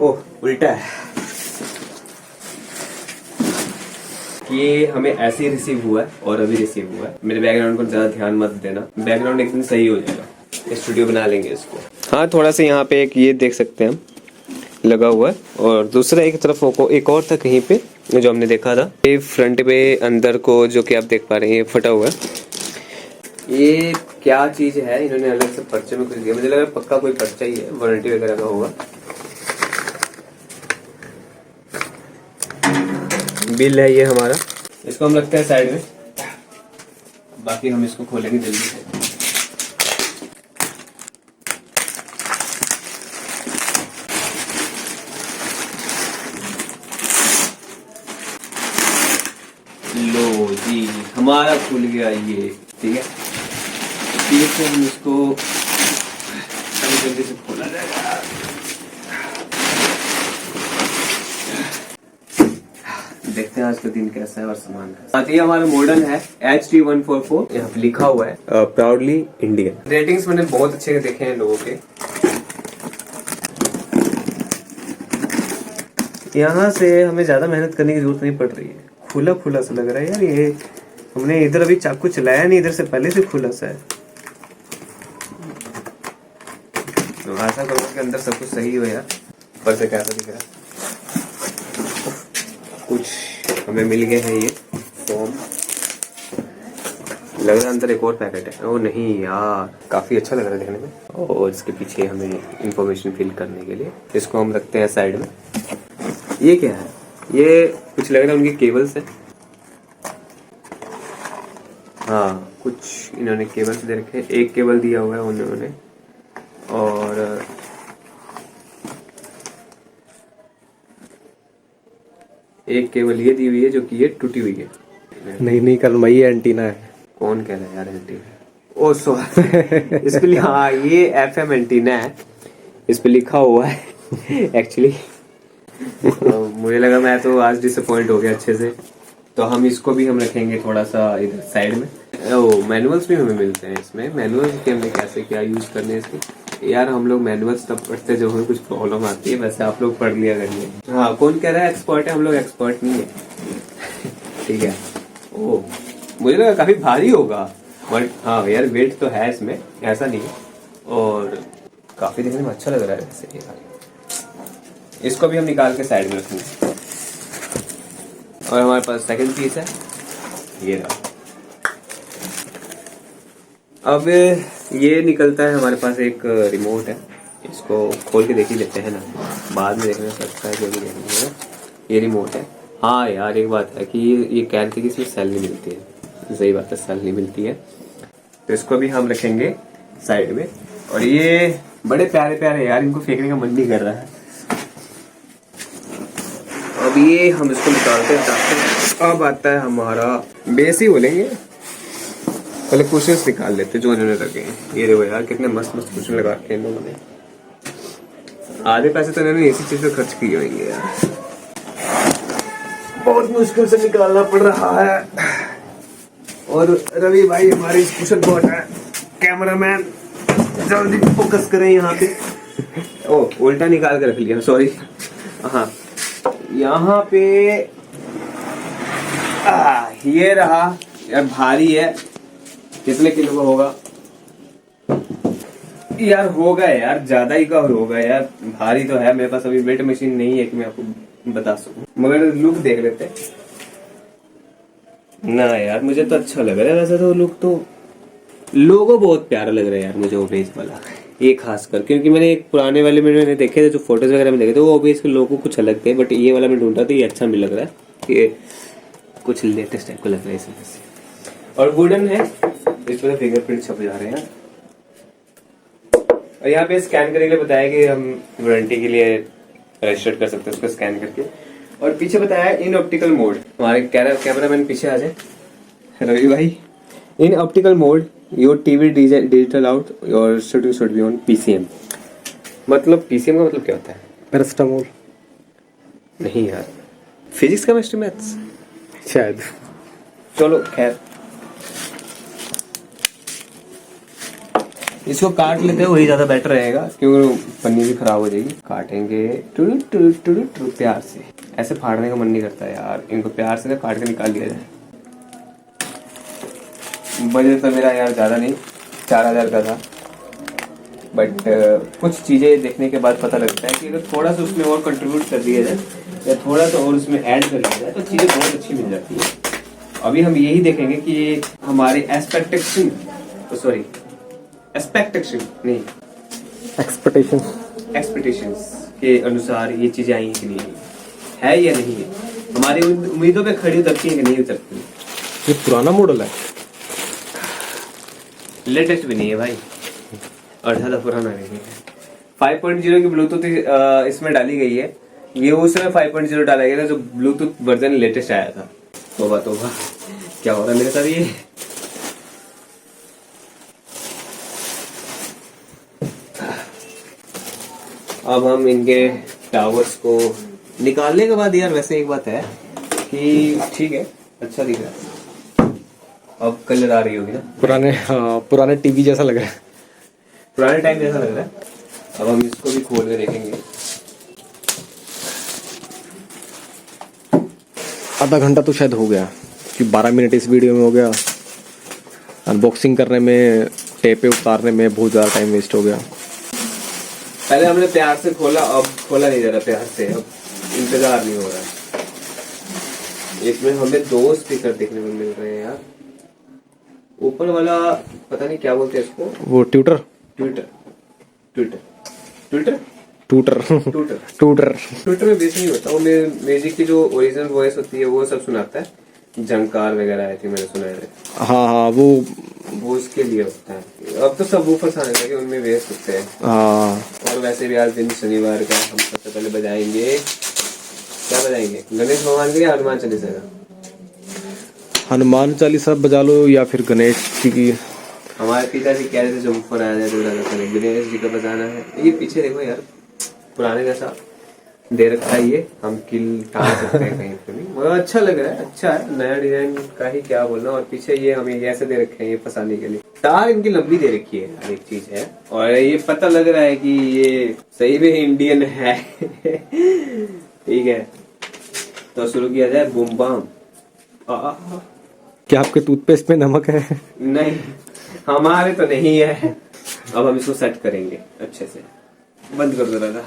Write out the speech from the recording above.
ओह उल्टा है। ये हमें ऐसे ही रिसीव हुआ है और अभी रिसीव हुआ है। मेरे बैकग्राउंड पर ज्यादा ध्यान मत देना, बैकग्राउंड एकदम सही हो जाएगा। स्टूडियो बना लेंगे इसको। हाँ थोड़ा सा यहाँ पे एक ये देख सकते हैं हम लगा हुआ है, और दूसरा एक तरफ को एक और था कहीं पे जो हमने देखा था। ये फ्रंट पे अंदर को जो कि आप देख पा रहे हैं ये फटा हुआ है। ये क्या चीज है, इन्होंने अलग से पर्चे में कुछ दिया, मुझे लगा पक्का कोई पर्चा ही है, वारंटी वगैरह का होगा। बिल है ये हमारा, इसको हम रखते हैं साइड में, बाकी हम इसको खोलेंगे जल्दी से। लो जी हमारा खुल गया ये, ठीक है। फिर से हम इसको जल्दी से खोला जाएगा। देखते हैं आज का दिन कैसा है और सामान का। साथ ही हमारा मॉडल है HT144, यहाँ पे लिखा हुआ है प्राउडली इंडियन। रेटिंग्स मैंने बहुत अच्छे देखे हैं लोगों के। यहाँ से हमें ज्यादा मेहनत करने की जरूरत नहीं पड़ रही है। खुला खुला सा लग रहा है यार, ये हमने इधर अभी चाकू चलाया नहीं, इधर से पहले से खुला सा है। तो आशा करूँगा कि अंदर सब कुछ सही हो यार। ऊपर से कैसा दिख रहा है, कुछ हमें मिल गए हैं ये फॉर्म। लग रहा है अंदर एक और पैकेट है। ओ नहीं यार, काफी अच्छा लग रहा है देखने में। और इसके पीछे हमें इंफॉर्मेशन फिल करने के लिए इसको हम रखते हैं साइड में। ये क्या है, ये कुछ लग रहा है उनकी केबल्स है। हाँ कुछ इन्होंने केबल्स दे रखे, एक केबल दिया हुआ है उन्होंने, और एक केबल ये दी हुई है जो कि ये टूटी हुई है। नहीं कलमई एंटीना है। कौन कह रहा है यार एंटीना? ओ सॉरी इस पे हाँ ये FM एंटीना है, इस पे लिखा हुआ है एक्चुअली। मुझे लगा, मैं तो आज डिसअपॉइंट हो गया अच्छे से। तो हम इसको भी हम रखेंगे थोड़ा सा इधर साइड में। ओ मैनुअल्स भी हमें मिलते हैं इसमें, मैनुअल्स के हमने कैसे क्या यूज करने इसके। यार हम लोग मैनुअल्स तब पढ़ते जब हमें कुछ प्रॉब्लम आती है, वैसे आप लोग पढ़ लिया करिए। हाँ कौन कह रहा है एक्सपर्ट है, हम लोग एक्सपर्ट नहीं है ठीक है। ओ मुझे लगा काफी भारी होगा, बट हाँ यार वेट तो है इसमें, ऐसा नहीं है। और काफी देखने में अच्छा लग रहा है वैसे यार। इसको भी हम निकाल के साइड में रखेंगे। और हमारे पास सेकंड पीस है ये रहा। अब ये निकलता है हमारे पास एक रिमोट है, इसको खोल के देख ही लेते हैं ना, बाद में देखना सकता है जो भी देखना है। ये रिमोट है। हाँ यार एक बात है कि ये कह रहे थे कि इसमें सेल नहीं मिलती है, सही बात है सेल नहीं मिलती है। तो इसको भी हम रखेंगे साइड में। और ये बड़े प्यारे प्यारे यार, इनको फेंकने का मन नहीं कर रहा है। अब ये हम इसको निकालते हैं। अब आता है हमारा बेस ही बोलेंगे, पहले कुशन्स निकाल लेते जो इन्होंने रखे हैं। ये देखो यार कितने मस्त मस्त कुशन लगा के इन लोगों ने। आधे पैसे तो इन्होंने इसी चीज पे खर्च किए होंगे यार, बहुत मुश्किल से निकालना पड़ रहा है। और रवि भाई हमारे इस कुशन को हटाए, कैमरामैन जल्दी फोकस करें यहाँ पे। ओ उल्टा निकाल के रख लिया, सॉरी। हाँ यहाँ पे ये रहा यार, भारी है। कितने किलो का होगा यार? होगा यार, ज्यादा ही का होगा यार, भारी तो है। मेरे पास अभी वेट मशीन नहीं है कि मैं आपको बता सकूं, मगर लुक देख लेते ना यार। मुझे तो अच्छा लग रहा है वैसे तो, लुक तो लोगो बहुत प्यारा लग रहा है यार मुझे, ओबेस वाला ये खासकर, क्योंकि मैंने एक पुराने वाले में मैंने देखे थे जो फोटोज वगैरह में देखे थे, वो ओबेस के लोगो कुछ अलग थे, बट ये वाला मैं ढूंढ रहा था, ये अच्छा भी लग रहा है, ये कुछ लेटेस्ट टाइप का लग रहा है इसमें से। और वुडन है, इस पर फिंगरप्रिंट छप जा रहे हैं। और यहाँ पे स्कैन करने के लिए बताया कि हम वारंटी के लिए रजिस्टर कर सकते हैं उसको स्कैन करके। और पीछे बताया इन ऑप्टिकल मोड, हमारे कैमरामैन पीछे आ जाए रवि भाई। In optical mode your TV digital out और shooting should be on PCM। मतलब PCM का मतलब क्या होता है? पैरास्टामोल नहीं यार, फिजिक्स केमिस्ट्री मैथ्स शायद। चलो खैर, इसको काट लेते हैं, वही ज्यादा बेटर रहेगा क्योंकि पन्नी भी खराब हो जाएगी। काटेंगे टुडु टुडु टुडु टुडु प्यार से। ऐसे फाड़ने का मन नहीं करता यार, इनको प्यार से काट के निकाल लिया जाए। बजट तो मेरा यार ज्यादा नहीं, 4000 का था, बट कुछ चीजें देखने के बाद पता लगता है कि अगर थोड़ा सा उसमें और कंट्रीब्यूट कर दिया जाए या थोड़ा सा और उसमें ऐड कर दिया जाए तो चीजें बहुत अच्छी मिल जाती है। अभी हम यही देखेंगे कि ये हमारे एक्सपेक्टेशन एक्सपेक्टेशंस के अनुसार ये चीजें आई हैं कि नहीं है या नहीं है, हमारी उम्मीदों पे खड़ी उतरती है कि नहीं उतरती। ये पुराना मॉडल है, लेटेस्ट भी नहीं है भाई और ज्यादा पुराना नहीं है। 5.0 की ब्लूटूथ इसमें डाली गई है, ये उस समय 5.0 डाला गया था जो ब्लूटूथ वर्जन लेटेस्ट आया था। तोबा तोबा, क्या हो रहा है मेरे साथ ये। अब हम इनके टावर्स को निकालने के बाद यार वैसे एक बात है कि ठीक है, अच्छा दिख रहा है। अब कलर आ रही होगी ना, पुराने टीवी जैसा लग रहा है, पुराने टाइम जैसा लग रहा है। अब हम इसको भी खोल के देखेंगे। आधा घंटा तो शायद हो गया कि 12 मिनट इस वीडियो में हो गया। अनबॉक्सिंग करने में, टेपे उतारने में बहुत ज़्यादा टाइम वेस्ट हो गया। पहले हमने प्यार से खोला, अब खोला नहीं जा रहा प्यार से, अब इंतजार नहीं हो रहा। इसमें हमें 2 स्पीकर देखने को मिल रहे हैं यार। ऊपर वाला पता नहीं क्या बोलते हैं इसको, वो ट्यूटर में बेस नहीं होता, वो म्यूजिक की जो ओरिजिनल वॉइस होती है वो सब सुनाता है। झंकार वगैरह आई थी, मैंने सुना है। हाँ वो उसके लिए होता है। अब तो सब वूफर्स आने लगे, उनमें बेस होते हैं। हाँ, और वैसे भी आज दिन शनिवार का, हम सबसे पहले बजाएंगे, क्या बजाएंगे, गणेश भगवान के या हनुमान चालीसा का? हनुमान चालीसा बजा लो या फिर गणेश जी की। हमारे पिताजी कह रहे थे जो ऊपर आया जाए तो गणेश जी का बजाना है। ये पीछे देखो यार, पुराने जैसा दे रखा है, ये हम किल टांग सकते हैं कहीं पे भी। वो अच्छा लग रहा है, अच्छा है, नया डिजाइन का ही क्या बोलना। और पीछे ये हमें ऐसे दे रखे हैं, ये फंसाने के लिए तार इनकी लंबी दे रखी है, हर एक चीज है। और ये पता लग रहा है कि ये सही में इंडियन है। ठीक है, तो शुरू किया जाए। Boom bam. क्या आपके टूथपेस्ट में नमक है? नहीं, हमारे तो नहीं है। अब हम इसको सेट करेंगे अच्छे से। बंद कर दो दादा।